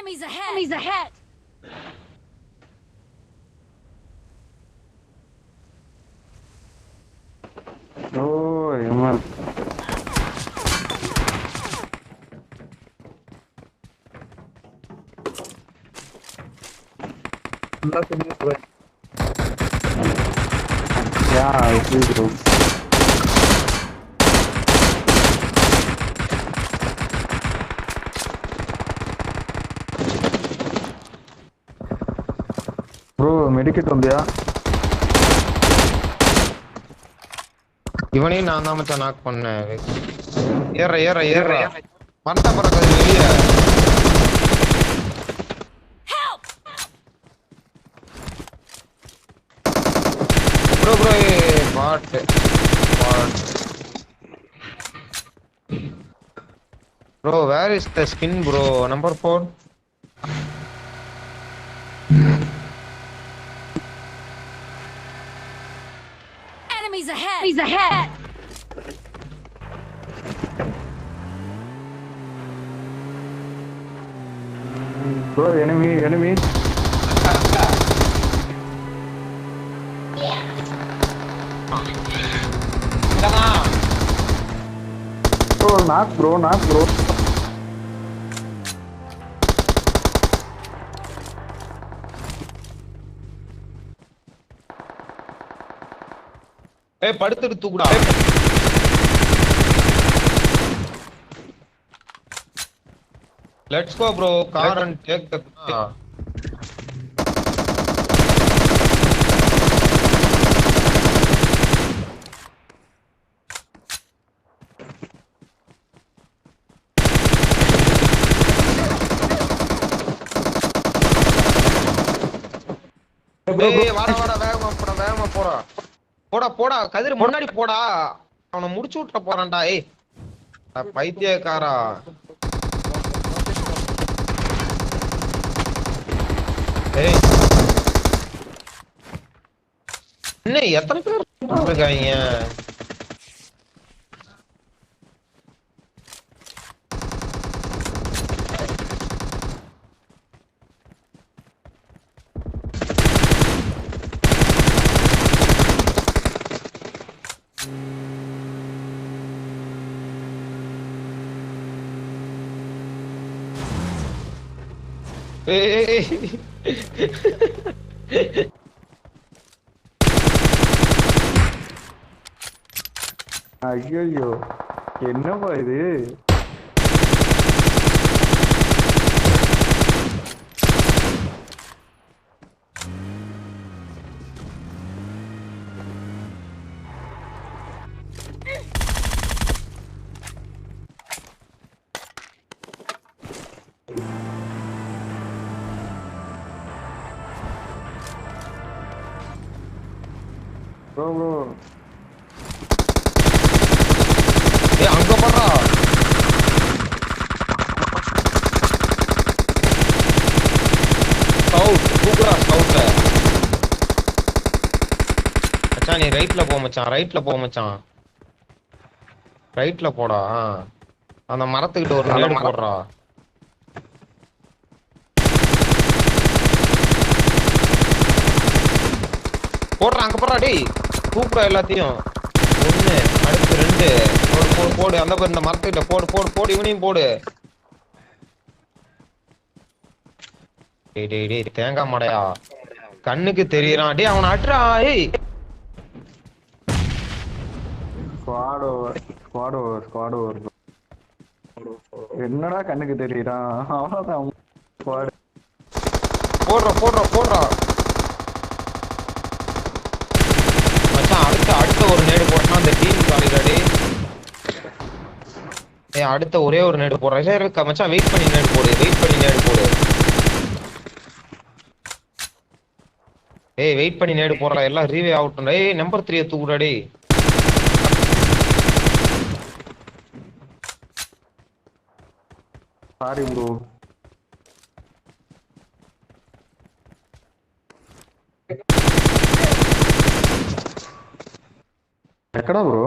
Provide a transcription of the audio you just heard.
Enemies ahead! Enemies ahead! Oh, man. Yeah, I see, bro. Bro, medikit undiya? இவனையும் நான் தான் மச்சான் knock பண்ணேன். ஏற மரத்த பறக்குது வெளிய. Bro bot bro where is the skin bro number 4 Enemies ahead! Enemies ahead! Bro, enemy. Bro, knock, bro. ஏய் படுத்துட்டு தூக்குடா. Let's go bro, car and take the ஏய் வாடா வேகமா போடா கதிர் முன்னாடி போடா அவனை முடிச்சு விட்டுற போறான்டா ஏய் பைத்தியக்காரா ஏய் என்ன எத்தனை பேர் இருக்காங்க ஐயோ என்னப்பா இது bro ஏய் அங்க போறா ஸ்கவுட் கூகுரா ஸ்கவுட் மச்சான் நீ ரைட்ல போ மச்சான் ரைட்ல போடா அந்த மரத்துக்கிட்ட ஒரு நேடு போடுறா அங்க போடுறா டேய் கூகுரா எல்லாத்தையும் ஒண்ணு அடுத்து 2 போடு அந்த இந்த மரத்துக்கிட்ட போடு இவனையும் போடு டேய் தேங்காய் மடையா கண்ணுக்கு தெரியறான் டேய் அவனை அட்றா ஏய் ஸ்குவாட் ஓவர் என்னடா கண்ணுக்கு தெரியறான் அவ்வளவுதான் ஸ்குவாட் போடுறா மச்சான் அடுத்த ஒரு நேடு போட்டா அந்த டீம் காலிடாடி ஏய் அடுத்த ஒரே ஒரு நேடு போடுறேன் சரி மச்சான் வெயிட் பண்ணி நேடு போடு ஏய் வெயிட் பண்ணி நேடு போடுறா எல்லாம் ரீவே ஆகட்டும் ஏய் நம்பர் 3 தூக்குடா டேய் சாரி ப்ரோ ఎక్కడ బ్రో